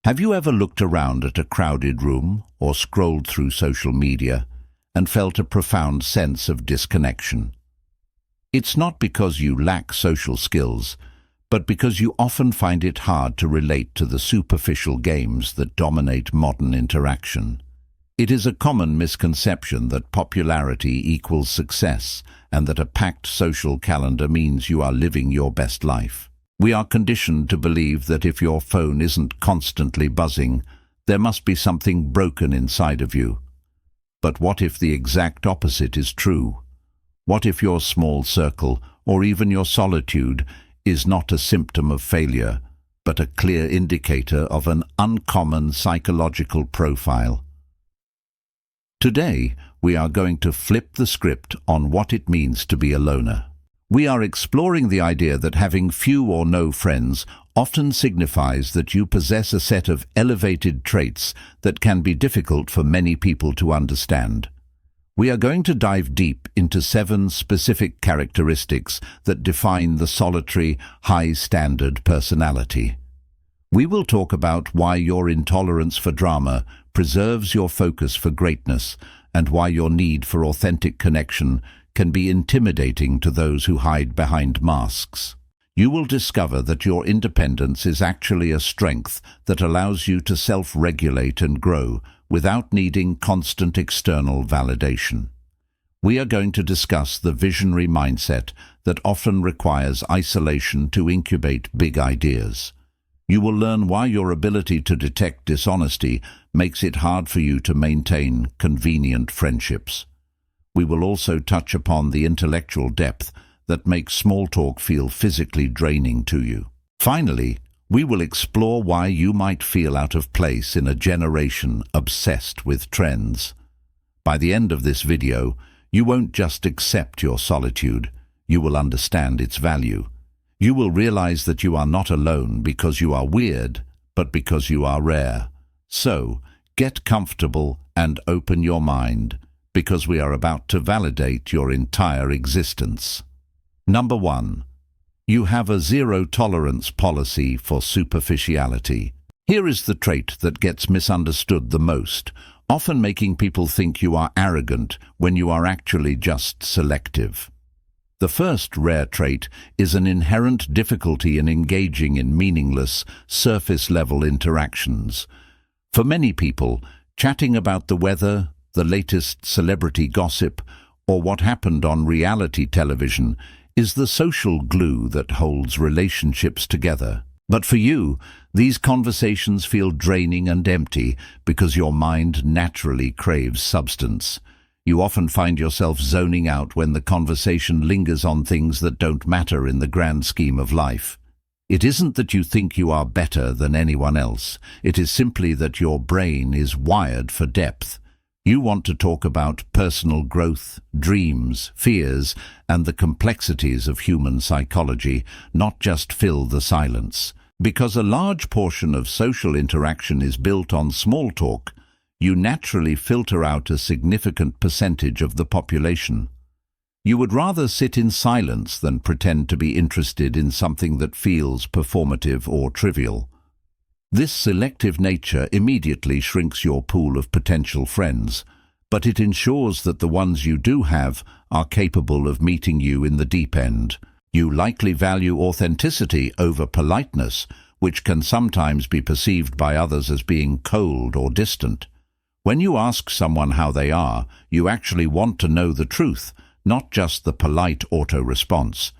Have you ever looked around at a crowded room or scrolled through social media and felt a profound sense of disconnection? It's not because you lack social skills, but because you often find it hard to relate to the superficial games that dominate modern interaction. It is a common misconception that popularity equals success and that a packed social calendar means you are living your best life. We are conditioned to believe that if your phone isn't constantly buzzing, there must be something broken inside of you. But what if the exact opposite is true? What if your small circle, or even your solitude, is not a symptom of failure, but a clear indicator of an uncommon psychological profile? Today, we are going to flip the script on what it means to be a loner. We are exploring the idea that having few or no friends often signifies that you possess a set of elevated traits that can be difficult for many people to understand. We are going to dive deep into 7 specific characteristics that define the solitary, high-standard personality. We will talk about why your intolerance for drama preserves your focus for greatness and why your need for authentic connection can be intimidating to those who hide behind masks. You will discover that your independence is actually a strength that allows you to self-regulate and grow without needing constant external validation. We are going to discuss the visionary mindset that often requires isolation to incubate big ideas. You will learn why your ability to detect dishonesty makes it hard for you to maintain convenient friendships. We will also touch upon the intellectual depth that makes small talk feel physically draining to you. Finally, we will explore why you might feel out of place in a generation obsessed with trends. By the end of this video, you won't just accept your solitude, you will understand its value. You will realize that you are not alone because you are weird, but because you are rare. So, get comfortable and open your mind, because we are about to validate your entire existence. Number 1. You have a zero-tolerance policy for superficiality. Here is the trait that gets misunderstood the most, often making people think you are arrogant when you are actually just selective. The first rare trait is an inherent difficulty in engaging in meaningless, surface-level interactions. For many people, chatting about the weather, the latest celebrity gossip, or what happened on reality television is the social glue that holds relationships together. But for you, these conversations feel draining and empty because your mind naturally craves substance. You often find yourself zoning out when the conversation lingers on things that don't matter in the grand scheme of life. It isn't that you think you are better than anyone else. It is simply that your brain is wired for depth. You want to talk about personal growth, dreams, fears, and the complexities of human psychology, not just fill the silence. Because a large portion of social interaction is built on small talk, you naturally filter out a significant percentage of the population. You would rather sit in silence than pretend to be interested in something that feels performative or trivial. This selective nature immediately shrinks your pool of potential friends, but it ensures that the ones you do have are capable of meeting you in the deep end. You likely value authenticity over politeness, which can sometimes be perceived by others as being cold or distant. When you ask someone how they are, you actually want to know the truth, not just the polite auto-response.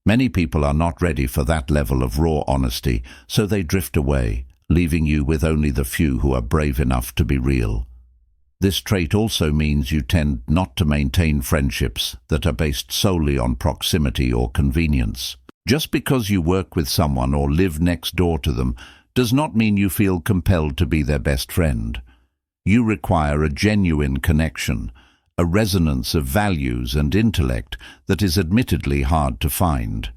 Many people are not ready for that level of raw honesty, so they drift away, leaving you with only the few who are brave enough to be real. This trait also means you tend not to maintain friendships that are based solely on proximity or convenience. Just because you work with someone or live next door to them does not mean you feel compelled to be their best friend. You require a genuine connection, a resonance of values and intellect that is admittedly hard to find.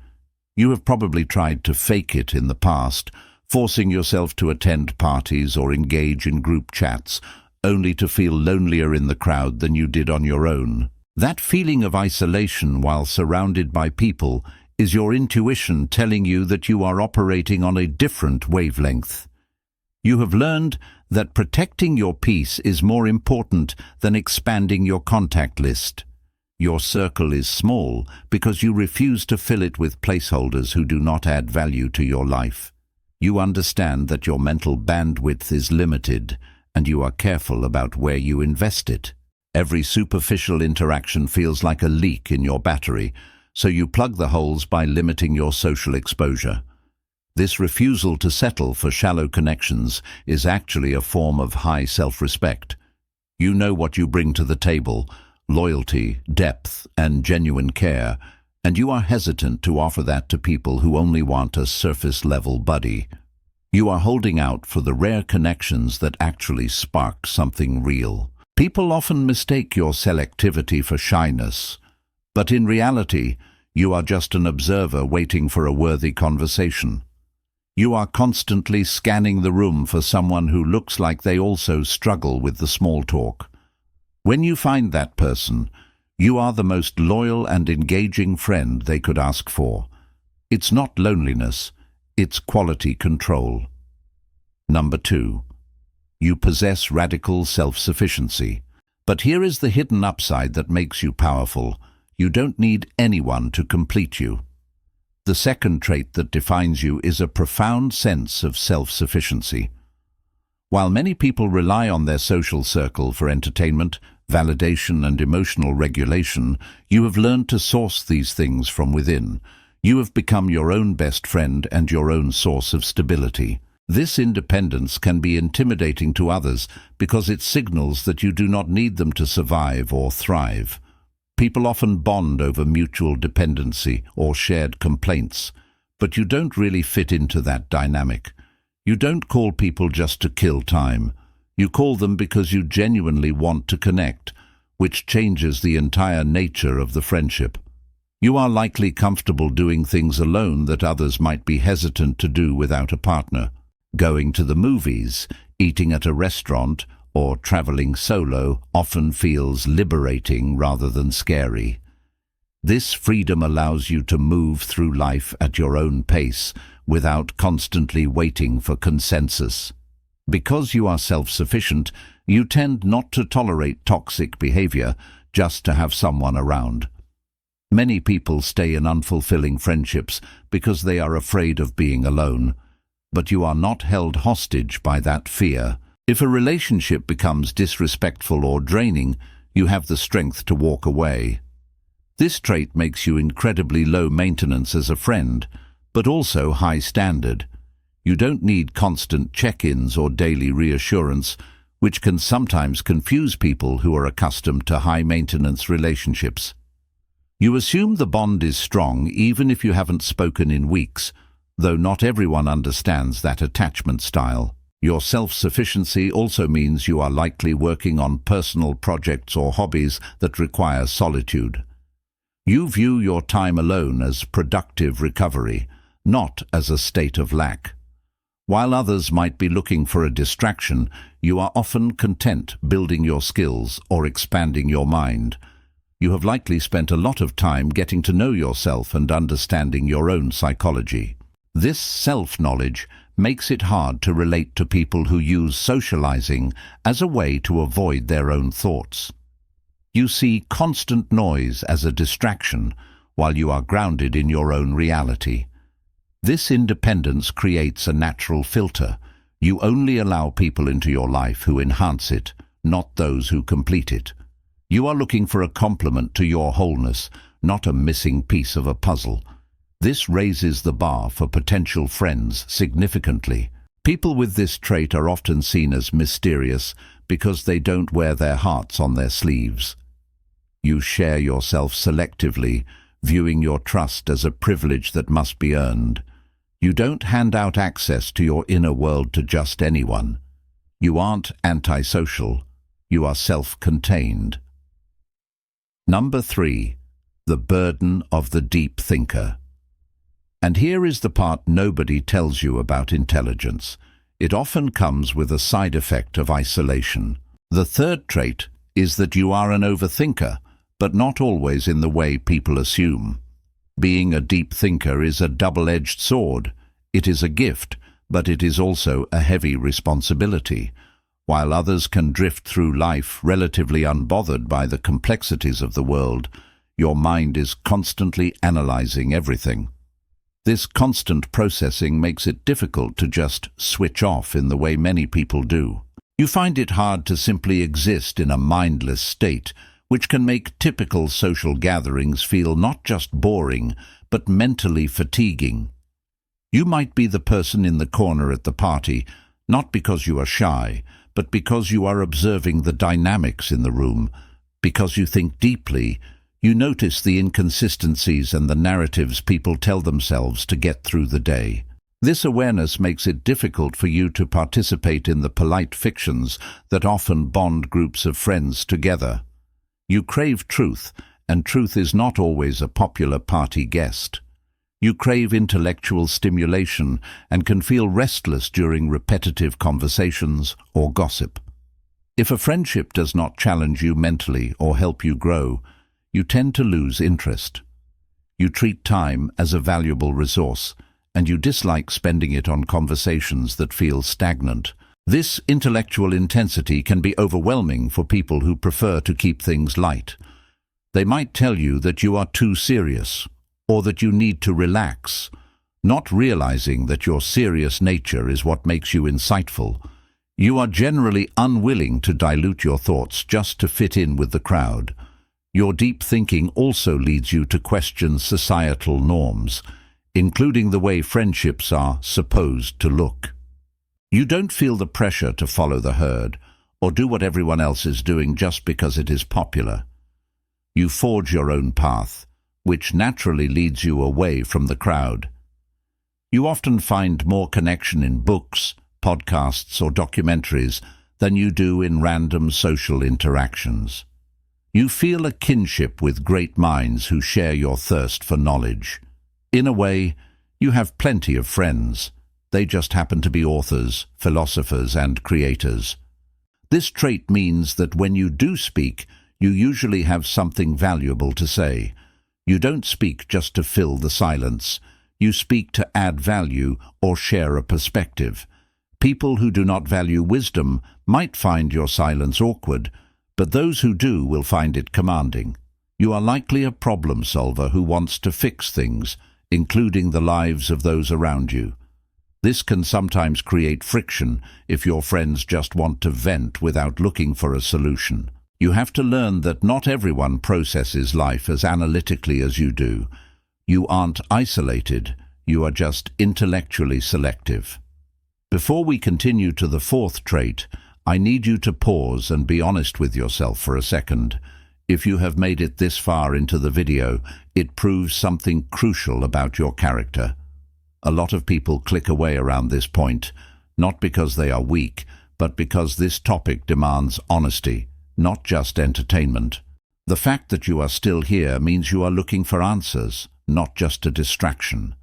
You have probably tried to fake it in the past, forcing yourself to attend parties or engage in group chats, only to feel lonelier in the crowd than you did on your own. That feeling of isolation while surrounded by people is your intuition telling you that you are operating on a different wavelength. You have learned that protecting your peace is more important than expanding your contact list. Your circle is small because you refuse to fill it with placeholders who do not add value to your life. You understand that your mental bandwidth is limited, and you are careful about where you invest it. Every superficial interaction feels like a leak in your battery, so you plug the holes by limiting your social exposure. This refusal to settle for shallow connections is actually a form of high self-respect. You know what you bring to the table: loyalty, depth, and genuine care, and you are hesitant to offer that to people who only want a surface-level buddy. You are holding out for the rare connections that actually spark something real. People often mistake your selectivity for shyness, but in reality, you are just an observer waiting for a worthy conversation. You are constantly scanning the room for someone who looks like they also struggle with the small talk. When you find that person, you are the most loyal and engaging friend they could ask for. It's not loneliness, it's quality control. Number 2. You possess radical self-sufficiency. But here is the hidden upside that makes you powerful. You don't need anyone to complete you. The second trait that defines you is a profound sense of self-sufficiency. While many people rely on their social circle for entertainment, validation, and emotional regulation, you have learned to source these things from within. You have become your own best friend and your own source of stability. This independence can be intimidating to others because it signals that you do not need them to survive or thrive. People often bond over mutual dependency or shared complaints, but you don't really fit into that dynamic. You don't call people just to kill time. You call them because you genuinely want to connect, which changes the entire nature of the friendship. You are likely comfortable doing things alone that others might be hesitant to do without a partner. Going to the movies, eating at a restaurant, or traveling solo often feels liberating rather than scary. This freedom allows you to move through life at your own pace without constantly waiting for consensus. Because you are self-sufficient, you tend not to tolerate toxic behavior just to have someone around. Many people stay in unfulfilling friendships because they are afraid of being alone, but you are not held hostage by that fear. If a relationship becomes disrespectful or draining, you have the strength to walk away. This trait makes you incredibly low maintenance as a friend, but also high standard. You don't need constant check-ins or daily reassurance, which can sometimes confuse people who are accustomed to high-maintenance relationships. You assume the bond is strong even if you haven't spoken in weeks, though not everyone understands that attachment style. Your self-sufficiency also means you are likely working on personal projects or hobbies that require solitude. You view your time alone as productive recovery, not as a state of lack. While others might be looking for a distraction, you are often content building your skills or expanding your mind. You have likely spent a lot of time getting to know yourself and understanding your own psychology. This self-knowledge makes it hard to relate to people who use socializing as a way to avoid their own thoughts. You see constant noise as a distraction while you are grounded in your own reality. This independence creates a natural filter. You only allow people into your life who enhance it, not those who complete it. You are looking for a complement to your wholeness, not a missing piece of a puzzle. This raises the bar for potential friends significantly. People with this trait are often seen as mysterious because they don't wear their hearts on their sleeves. You share yourself selectively, viewing your trust as a privilege that must be earned. You don't hand out access to your inner world to just anyone. You aren't antisocial. You are self-contained. Number 3. The burden of the deep thinker. And here is the part nobody tells you about intelligence. It often comes with a side effect of isolation. The third trait is that you are an overthinker, but not always in the way people assume. Being a deep thinker is a double-edged sword. It is a gift, but it is also a heavy responsibility. While others can drift through life relatively unbothered by the complexities of the world, your mind is constantly analyzing everything. This constant processing makes it difficult to just switch off in the way many people do. You find it hard to simply exist in a mindless state, which can make typical social gatherings feel not just boring, but mentally fatiguing. You might be the person in the corner at the party, not because you are shy, but because you are observing the dynamics in the room, because you think deeply. You notice the inconsistencies and the narratives people tell themselves to get through the day. This awareness makes it difficult for you to participate in the polite fictions that often bond groups of friends together. You crave truth, and truth is not always a popular party guest. You crave intellectual stimulation and can feel restless during repetitive conversations or gossip. If a friendship does not challenge you mentally or help you grow, you tend to lose interest. You treat time as a valuable resource, and you dislike spending it on conversations that feel stagnant. This intellectual intensity can be overwhelming for people who prefer to keep things light. They might tell you that you are too serious, or that you need to relax, not realizing that your serious nature is what makes you insightful. You are generally unwilling to dilute your thoughts just to fit in with the crowd. Your deep thinking also leads you to question societal norms, including the way friendships are supposed to look. You don't feel the pressure to follow the herd or do what everyone else is doing just because it is popular. You forge your own path, which naturally leads you away from the crowd. You often find more connection in books, podcasts, or documentaries than you do in random social interactions. You feel a kinship with great minds who share your thirst for knowledge. In a way, you have plenty of friends. They just happen to be authors, philosophers, and creators. This trait means that when you do speak, you usually have something valuable to say. You don't speak just to fill the silence. You speak to add value or share a perspective. People who do not value wisdom might find your silence awkward, but those who do will find it commanding. You are likely a problem solver who wants to fix things, including the lives of those around you. This can sometimes create friction if your friends just want to vent without looking for a solution. You have to learn that not everyone processes life as analytically as you do. You aren't isolated, you are just intellectually selective. Before we continue to the fourth trait, I need you to pause and be honest with yourself for a second. If you have made it this far into the video, it proves something crucial about your character. A lot of people click away around this point, not because they are weak, but because this topic demands honesty, not just entertainment. The fact that you are still here means you are looking for answers, not just a distraction.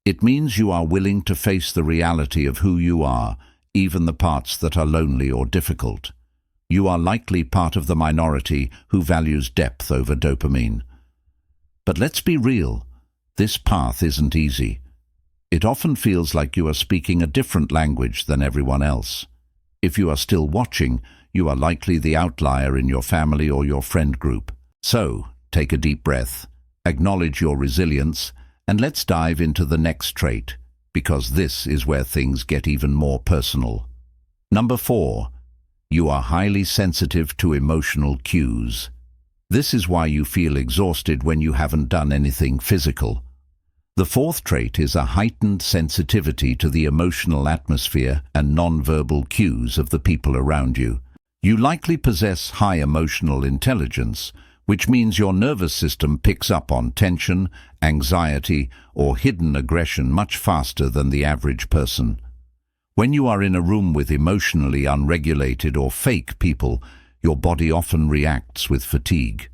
It means you are willing to face the reality of who you are, even the parts that are lonely or difficult. You are likely part of the minority who values depth over dopamine. But let's be real, this path isn't easy. It often feels like you are speaking a different language than everyone else. If you are still watching, you are likely the outlier in your family or your friend group. So, take a deep breath, acknowledge your resilience, and let's dive into the next trait, because this is where things get even more personal. Number 4. You are highly sensitive to emotional cues. This is why you feel exhausted when you haven't done anything physical. The fourth trait is a heightened sensitivity to the emotional atmosphere and non-verbal cues of the people around you. You likely possess high emotional intelligence, which means your nervous system picks up on tension, anxiety, or hidden aggression much faster than the average person. When you are in a room with emotionally unregulated or fake people, your body often reacts with fatigue.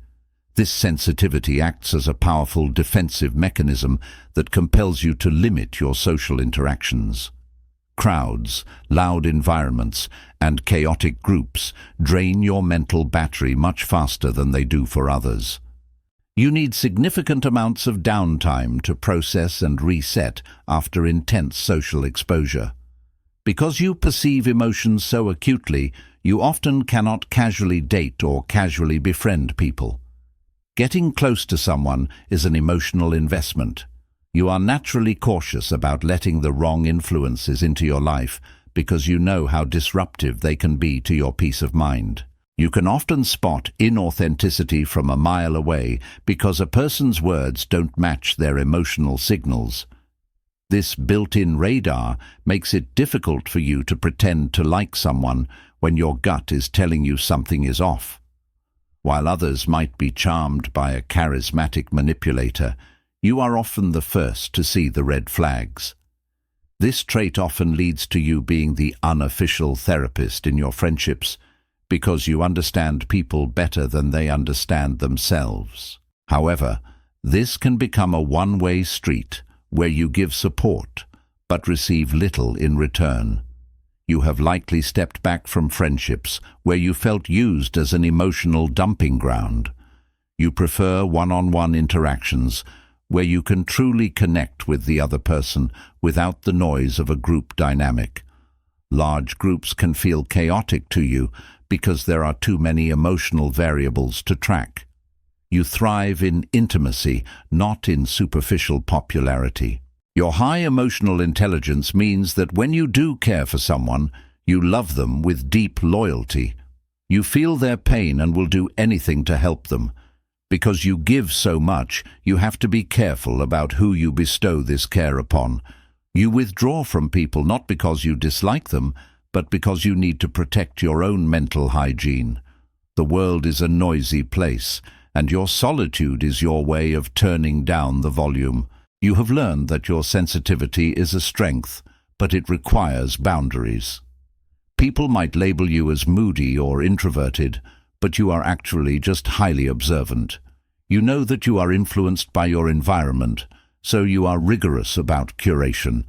This sensitivity acts as a powerful defensive mechanism that compels you to limit your social interactions. Crowds, loud environments, and chaotic groups drain your mental battery much faster than they do for others. You need significant amounts of downtime to process and reset after intense social exposure. Because you perceive emotions so acutely, you often cannot casually date or casually befriend people. Getting close to someone is an emotional investment. You are naturally cautious about letting the wrong influences into your life because you know how disruptive they can be to your peace of mind. You can often spot inauthenticity from a mile away because a person's words don't match their emotional signals. This built-in radar makes it difficult for you to pretend to like someone when your gut is telling you something is off. While others might be charmed by a charismatic manipulator, you are often the first to see the red flags. This trait often leads to you being the unofficial therapist in your friendships because you understand people better than they understand themselves. However, this can become a one-way street where you give support but receive little in return. You have likely stepped back from friendships where you felt used as an emotional dumping ground. You prefer one-on-one interactions where you can truly connect with the other person without the noise of a group dynamic. Large groups can feel chaotic to you because there are too many emotional variables to track. You thrive in intimacy, not in superficial popularity. Your high emotional intelligence means that when you do care for someone, you love them with deep loyalty. You feel their pain and will do anything to help them. Because you give so much, you have to be careful about who you bestow this care upon. You withdraw from people not because you dislike them, but because you need to protect your own mental hygiene. The world is a noisy place, and your solitude is your way of turning down the volume. You have learned that your sensitivity is a strength, but it requires boundaries. People might label you as moody or introverted, but you are actually just highly observant. You know that you are influenced by your environment, so you are rigorous about curation.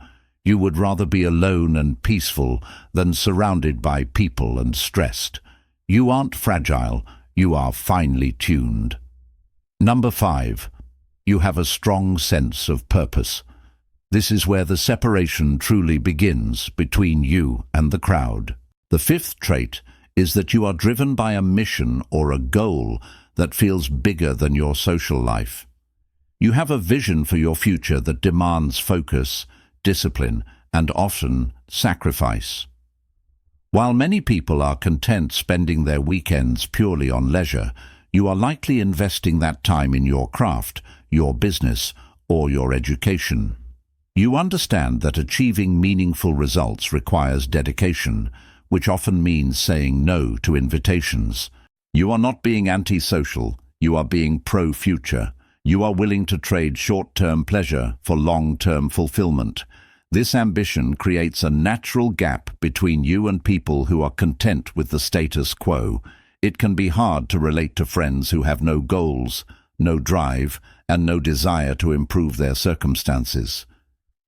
You would rather be alone and peaceful than surrounded by people and stressed. You aren't fragile, you are finely tuned. Number 5. You have a strong sense of purpose. This is where the separation truly begins between you and the crowd. The 5th trait is that you are driven by a mission or a goal that feels bigger than your social life. You have a vision for your future that demands focus, discipline, and often sacrifice. While many people are content spending their weekends purely on leisure, you are likely investing that time in your craft, your business, or your education. You understand that achieving meaningful results requires dedication, which often means saying no to invitations. You are not being antisocial, you are being pro-future. You are willing to trade short-term pleasure for long-term fulfillment. This ambition creates a natural gap between you and people who are content with the status quo. It can be hard to relate to friends who have no goals, no drive, and no desire to improve their circumstances.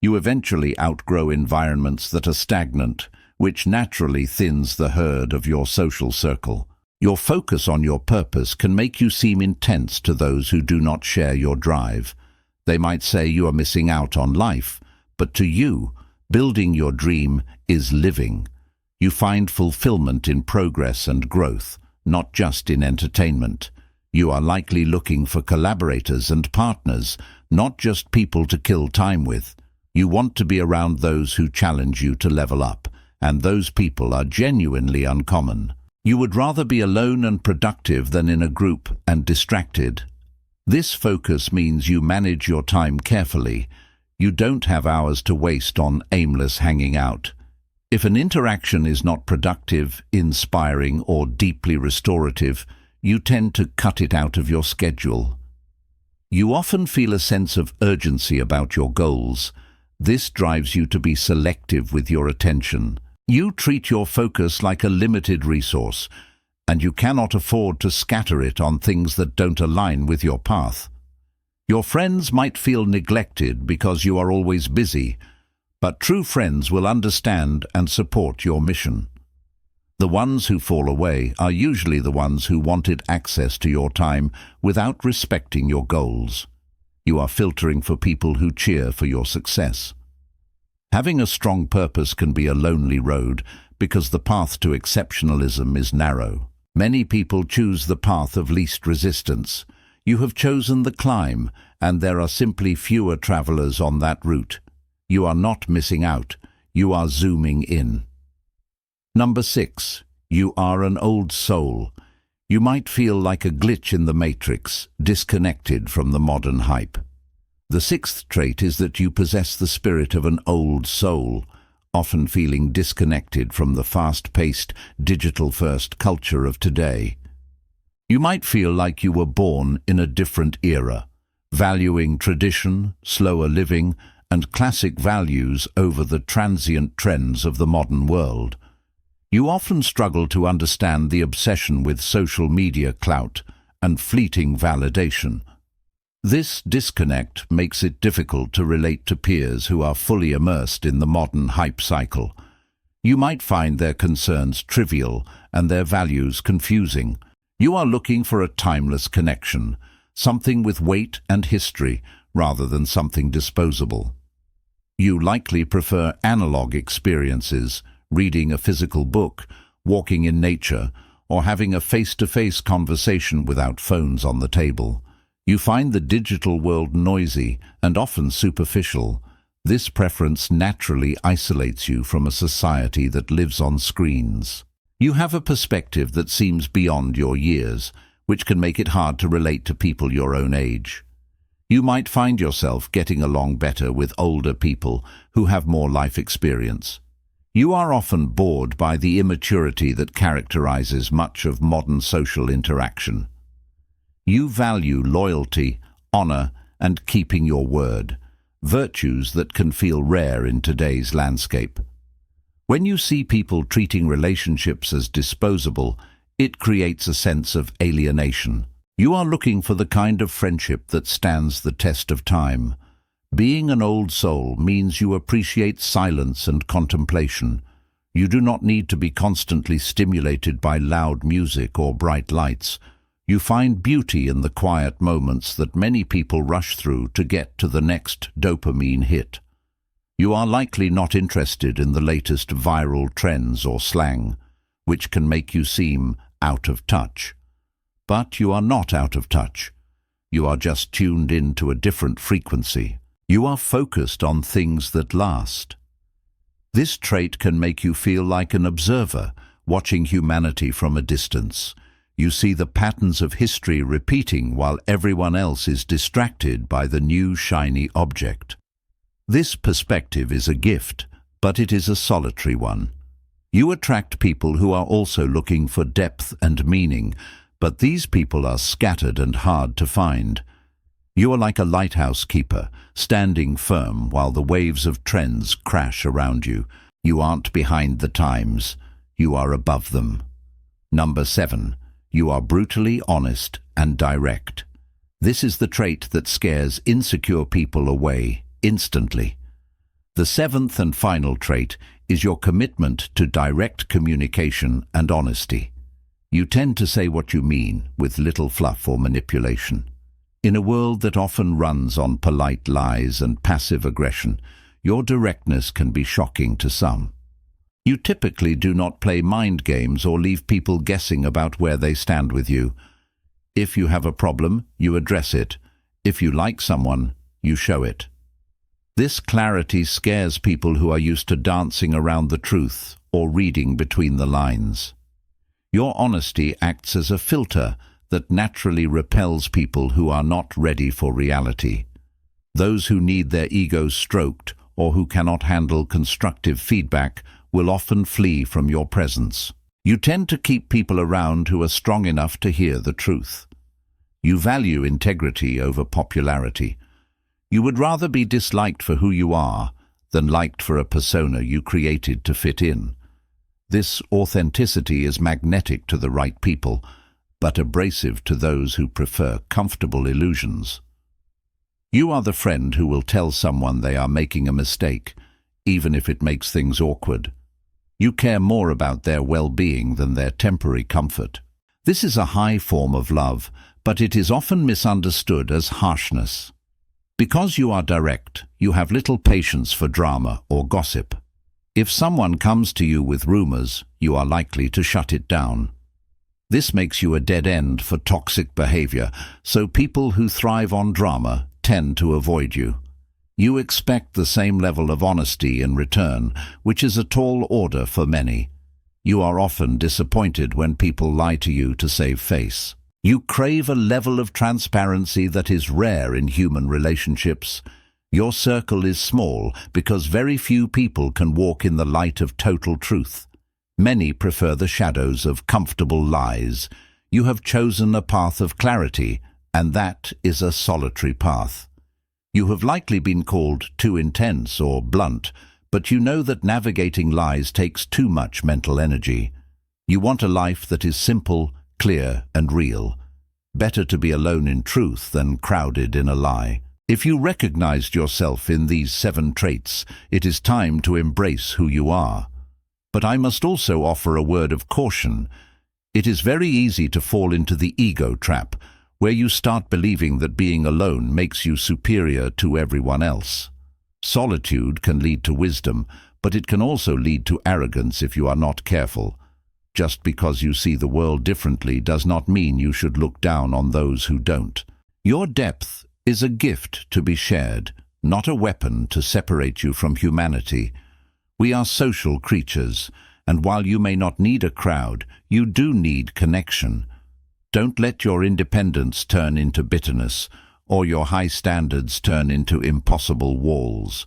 You eventually outgrow environments that are stagnant, which naturally thins the herd of your social circle. Your focus on your purpose can make you seem intense to those who do not share your drive. They might say you are missing out on life, but to you, building your dream is living. You find fulfillment in progress and growth, not just in entertainment. You are likely looking for collaborators and partners, not just people to kill time with. You want to be around those who challenge you to level up, and those people are genuinely uncommon. You would rather be alone and productive than in a group and distracted. This focus means you manage your time carefully. You don't have hours to waste on aimless hanging out. If an interaction is not productive, inspiring, or deeply restorative, you tend to cut it out of your schedule. You often feel a sense of urgency about your goals. This drives you to be selective with your attention. You treat your focus like a limited resource, and you cannot afford to scatter it on things that don't align with your path. Your friends might feel neglected because you are always busy, but true friends will understand and support your mission. The ones who fall away are usually the ones who wanted access to your time without respecting your goals. You are filtering for people who cheer for your success. Having a strong purpose can be a lonely road because the path to exceptionalism is narrow. Many people choose the path of least resistance. You have chosen the climb, and there are simply fewer travelers on that route. You are not missing out. You are zooming in. Number 6. You are an old soul. You might feel like a glitch in the matrix, disconnected from the modern hype. The 6th trait is that you possess the spirit of an old soul, often feeling disconnected from the fast-paced, digital-first culture of today. You might feel like you were born in a different era, valuing tradition, slower living, and classic values over the transient trends of the modern world. You often struggle to understand the obsession with social media clout and fleeting validation. This disconnect makes it difficult to relate to peers who are fully immersed in the modern hype cycle. You might find their concerns trivial and their values confusing. You are looking for a timeless connection, something with weight and history rather than something disposable. You likely prefer analog experiences, reading a physical book, walking in nature, or having a face-to-face conversation without phones on the table. You find the digital world noisy and often superficial. This preference naturally isolates you from a society that lives on screens. You have a perspective that seems beyond your years, which can make it hard to relate to people your own age. You might find yourself getting along better with older people who have more life experience. You are often bored by the immaturity that characterizes much of modern social interaction. You value loyalty, honor, and keeping your word, virtues that can feel rare in today's landscape. When you see people treating relationships as disposable, it creates a sense of alienation. You are looking for the kind of friendship that stands the test of time. Being an old soul means you appreciate silence and contemplation. You do not need to be constantly stimulated by loud music or bright lights. You find beauty in the quiet moments that many people rush through to get to the next dopamine hit. You are likely not interested in the latest viral trends or slang, which can make you seem out of touch. But you are not out of touch. You are just tuned in to a different frequency. You are focused on things that last. This trait can make you feel like an observer, watching humanity from a distance. You see the patterns of history repeating while everyone else is distracted by the new shiny object. This perspective is a gift, but it is a solitary one. You attract people who are also looking for depth and meaning, but these people are scattered and hard to find. You are like a lighthouse keeper, standing firm while the waves of trends crash around you. You aren't behind the times, you are above them. Number 7. You are brutally honest and direct. This is the trait that scares insecure people away instantly. The 7th and final trait is your commitment to direct communication and honesty. You tend to say what you mean with little fluff or manipulation. In a world that often runs on polite lies and passive aggression, your directness can be shocking to some. You typically do not play mind games or leave people guessing about where they stand with you. If you have a problem, you address it. If you like someone, you show it. This clarity scares people who are used to dancing around the truth or reading between the lines. Your honesty acts as a filter that naturally repels people who are not ready for reality. Those who need their egos stroked or who cannot handle constructive feedback will often flee from your presence. You tend to keep people around who are strong enough to hear the truth. You value integrity over popularity. You would rather be disliked for who you are than liked for a persona you created to fit in. This authenticity is magnetic to the right people, but abrasive to those who prefer comfortable illusions. You are the friend who will tell someone they are making a mistake, even if it makes things awkward. You care more about their well-being than their temporary comfort. This is a high form of love, but it is often misunderstood as harshness. Because you are direct, you have little patience for drama or gossip. If someone comes to you with rumors, you are likely to shut it down. This makes you a dead end for toxic behavior, so people who thrive on drama tend to avoid you. You expect the same level of honesty in return, which is a tall order for many. You are often disappointed when people lie to you to save face. You crave a level of transparency that is rare in human relationships. Your circle is small because very few people can walk in the light of total truth. Many prefer the shadows of comfortable lies. You have chosen a path of clarity, and that is a solitary path. You have likely been called too intense or blunt, but you know that navigating lies takes too much mental energy. You want a life that is simple, clear, and real. Better to be alone in truth than crowded in a lie. If you recognized yourself in these 7 traits, it is time to embrace who you are. But I must also offer a word of caution. It is very easy to fall into the ego trap, where you start believing that being alone makes you superior to everyone else. Solitude can lead to wisdom, but it can also lead to arrogance if you are not careful. Just because you see the world differently does not mean you should look down on those who don't. Your depth is a gift to be shared, not a weapon to separate you from humanity. We are social creatures, and while you may not need a crowd, you do need connection. Don't let your independence turn into bitterness, or your high standards turn into impossible walls.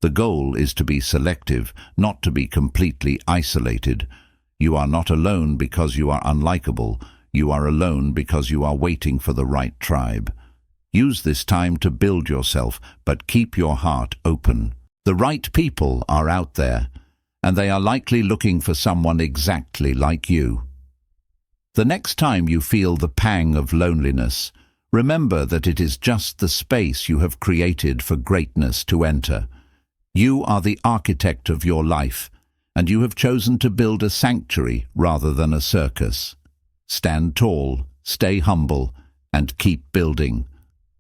The goal is to be selective, not to be completely isolated. You are not alone because you are unlikable. You are alone because you are waiting for the right tribe. Use this time to build yourself, but keep your heart open. The right people are out there, and they are likely looking for someone exactly like you. The next time you feel the pang of loneliness, remember that it is just the space you have created for greatness to enter. You are the architect of your life, and you have chosen to build a sanctuary rather than a circus. Stand tall, stay humble, and keep building.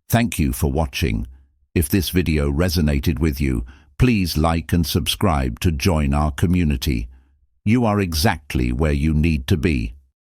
Thank you for watching. If this video resonated with you, please like and subscribe to join our community. You are exactly where you need to be.